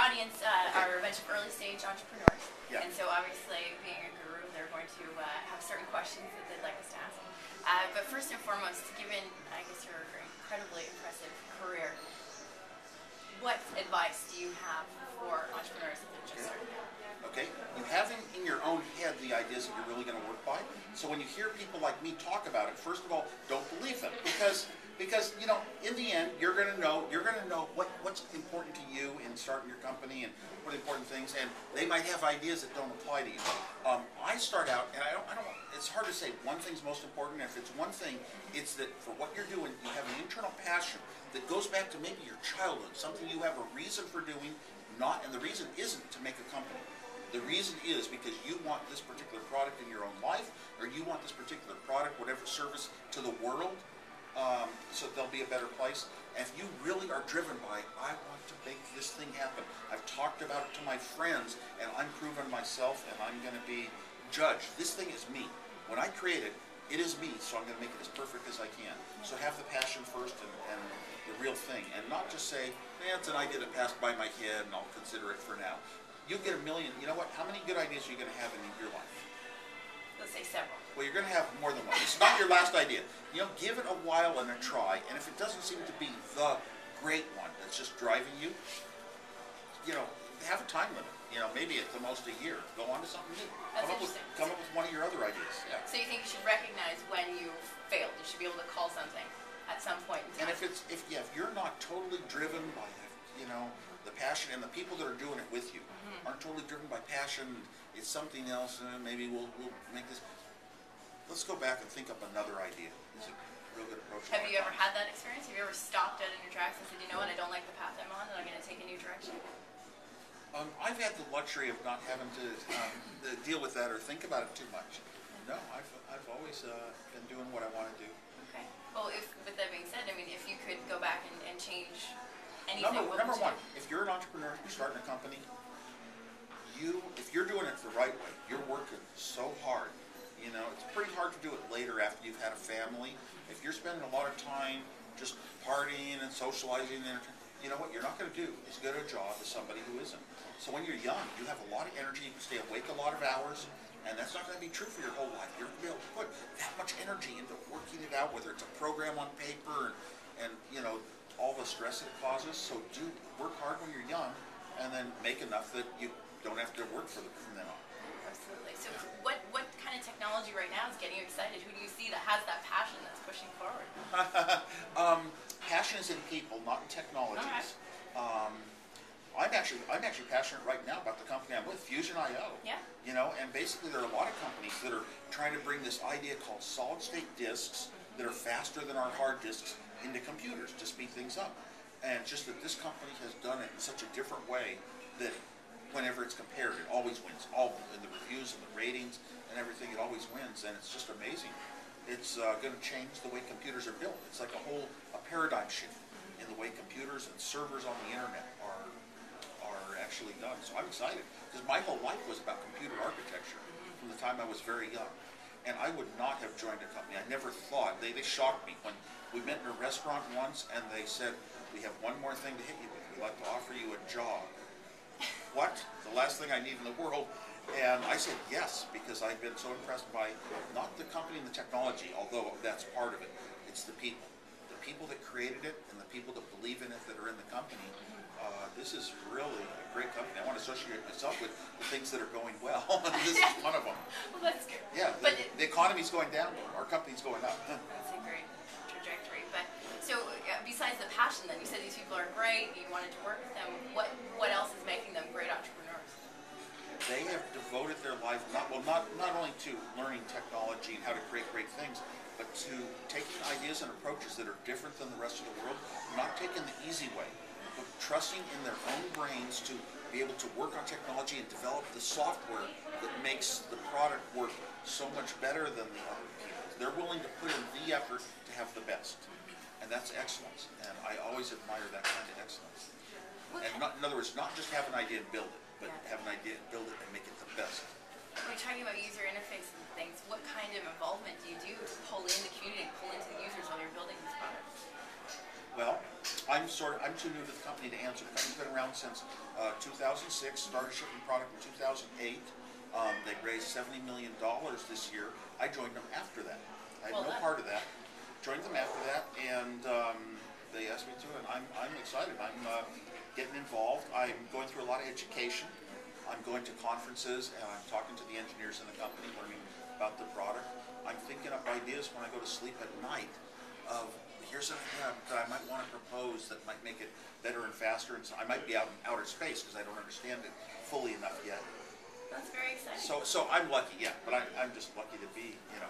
audience are a bunch of early stage entrepreneurs. Yeah. And so obviously, being a guru, they're going to have certain questions that they'd like us to ask. But first and foremost, given, I guess, your incredibly impressive career, what advice do you have for entrepreneurs that are just starting out? Okay, you have in your own head the ideas that you're really going to work by. So when you hear people like me talk about it, first of all, don't believe them, because you know, in the end, you're going to know what's important to you in starting your company and what important things, and they might have ideas that don't apply to you. I start out, and I don't. It's hard to say one thing's most important. If it's one thing, it's that for what you're doing, you have an internal passion that goes back to maybe your childhood, something you have a reason for doing, and the reason isn't to make a company. The reason is because you want this particular product in your own life, or you want this particular product, whatever service, to the world, so there'll be a better place. And if you really are driven by, I want to make this thing happen. I've talked about it to my friends, and I'm proving myself, and I'm going to be judged. This thing is me. When I create it, it is me, so I'm going to make it as perfect as I can. So have the passion first and the real thing, and not just say, it's an idea that passed by my head, and I'll consider it for now. You'll get a million. You know what? How many good ideas are you going to have in your life? Let's say several. Well, you're going to have more than one. It's not your last idea. You know, give it a while and a try, and if it doesn't seem to be the great one that's just driving you, you know, have a time limit. You know, maybe at the most a year. Go on to something new. That's interesting. Come up with one of your other ideas. Yeah. So you think you should recognize when you've failed? You should be able to call something at some point in time. And if you're not totally driven by, you know, the passion, and the people that are doing it with you aren't totally driven by passion, it's something else, and maybe we'll make this. Let's go back and think up another idea. It's a real good approach. Have you ever had that experience? Have you ever stopped dead in your tracks and said, you know what, I don't like the path I'm on, and I'm going to take a new direction? I've had the luxury of not having to deal with that or think about it too much. No, I've always been doing what I want to do. Okay. Well, with that being said, I mean, if you could go back and change anything, number one, if you're an entrepreneur, you're starting a company, if you're doing it the right way, you're working so hard. You know, it's pretty hard to do it later after you've had a family. If you're spending a lot of time just partying and socializing, you know what you're not going to do is go to a job as somebody who isn't. So when you're young, you have a lot of energy, you can stay awake a lot of hours, and that's not going to be true for your whole life. You're going to be able to put that much energy into working it out, whether it's a program on paper and you know, all the stress that it causes. So work hard when you're young, and then make enough that you don't have to work from then on. Absolutely. So what kind of technology right now is getting you excited? Who do you see that has that passion that's pushing forward? Passion is in people, not in technologies. Okay. I'm actually passionate right now about the company I'm with, Fusion.io. Yeah. You know, and basically there are a lot of companies that are trying to bring this idea called solid-state disks that are faster than our hard disks into computers to speed things up. And just that this company has done it in such a different way that whenever it's compared, it always wins. All in the reviews and the ratings and everything, it always wins, and it's just amazing. It's going to change the way computers are built. It's like a paradigm shift in the way computers and servers on the internet are actually done. So I'm excited because my whole life was about computer architecture from the time I was very young. And I would not have joined a company. I never thought. They shocked me when we met in a restaurant once and they said, we have one more thing to hit you with. We'd like to offer you a job. What? The last thing I need in the world? And I said yes, because I've been so impressed by not the company and the technology, although that's part of it. It's the people. The people that created it and the people that believe in it that are in the company. This is really a great company. I want to associate myself with the things that are going well. This is one of them. Well, that's good. Yeah, the economy's going down. Our company's going up. That's a great trajectory. But so, besides the passion, then you said these people are great. You wanted to work with them. What else is making them great entrepreneurs? They have devoted their life not only to learning technology and how to create great things, but to taking ideas and approaches that are different than the rest of the world, not taking the easy way, but trusting in their own brains to be able to work on technology and develop the software that makes the product work so much better than the other people. They're willing to put in the effort to have the best, and that's excellence. And I always admire that kind of excellence. And in other words, not just have an idea and build it, but have an idea, build it, and make it the best. When you're talking about user interface and things, what kind of involvement do you do to pull in the community and pull into the users while you're building these products? Well, I'm too new to the company to answer. The company's been around since 2006. Started shipping product in 2008. They raised $70 million this year. I joined them after that. I had no part of that. Joined them after that, and they asked me to, and I'm excited. I'm getting involved. I'm going through a lot of education. I'm going to conferences, and I'm talking to the engineers in the company, learning about the product. I'm thinking up ideas when I go to sleep at night of, here's an idea that I might want to propose that might make it better and faster, and so I might be out in outer space because I don't understand it fully enough yet. That's very exciting. So I'm lucky, yeah, but I'm just lucky to be, here.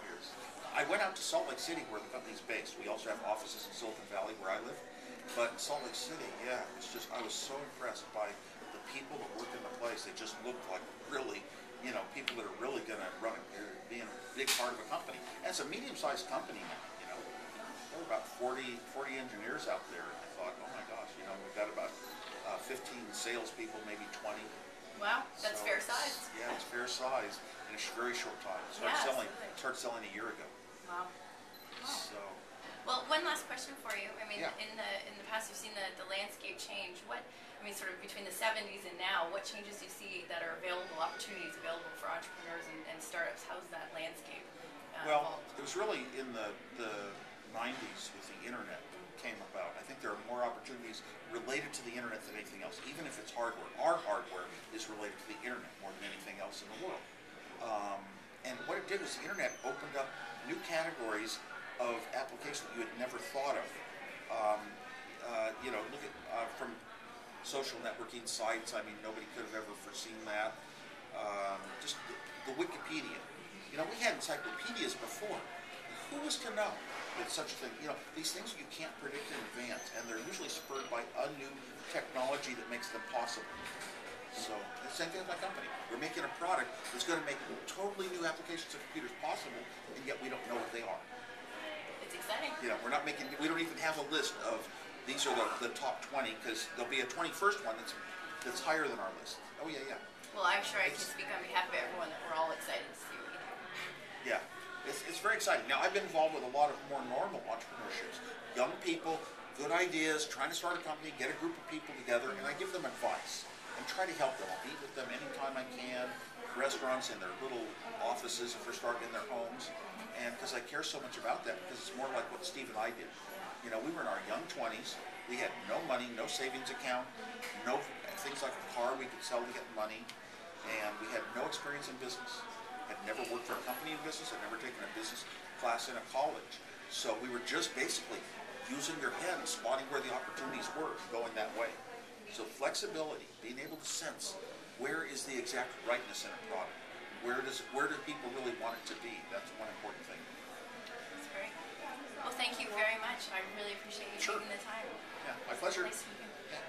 I went out to Salt Lake City where the company's based. We also have offices in Silicon Valley where I live, but in Salt Lake City, yeah, it's just, I was so impressed by the people that work in the place. They just looked like really, people that are really going to run it, be a big part of a company. And it's a medium-sized company now, There were about 40 engineers out there. And I thought, oh my gosh, we've got about 15 salespeople, maybe 20. Wow, that's fair size. Yeah, it's fair size in a very short time. Started selling a year ago. Wow. So. Well, one last question for you. I mean, yeah. in the past, you've seen the landscape change. Sort of between the 70s and now, what changes do you see that are available, opportunities available for entrepreneurs and startups? How's that landscape Well, evolved? it was really in the 90s with the internet came about. I think there are more opportunities related to the internet than anything else, even if it's hardware. Our hardware is related to the internet more than anything else in the world. And what it did was the internet opened up new categories of applications that you had never thought of. Look at from social networking sites. I mean, nobody could have ever foreseen that. Just the Wikipedia. We had encyclopedias before. Who was to know that such a thing? These things you can't predict in advance, and they're usually spurred by a new technology that makes them possible. So, the same thing with my company. We're making a product that's going to make totally new applications of computers possible, and yet we don't know what they are. It's exciting. We don't even have a list of these are the top 20, because there'll be a 21st one that's higher than our list. Oh yeah. Well, I'm sure I can speak on behalf of everyone that we're all excited to see what you do. Yeah, it's very exciting. Now, I've been involved with a lot of more normal entrepreneurships. Young people, good ideas, trying to start a company, get a group of people together, and I give them advice and try to help them. I'll meet with them anytime I can, restaurants, in their little offices if they're starting in their homes, and because I care so much about that, because it's more like what Steve and I did. We were in our young 20s. We had no money, no savings account, no things like a car we could sell to get money, and we had no experience in business. Had never worked for a company in business. Had never taken a business class in a college. So we were just basically using your head and spotting where the opportunities were, going that way. So flexibility, being able to sense where is the exact rightness in a product. Where do people really want it to be? That's one important thing. That's great. Well, thank you very much. I really appreciate you taking the time. Yeah, my pleasure. Nice to meet you. Yeah.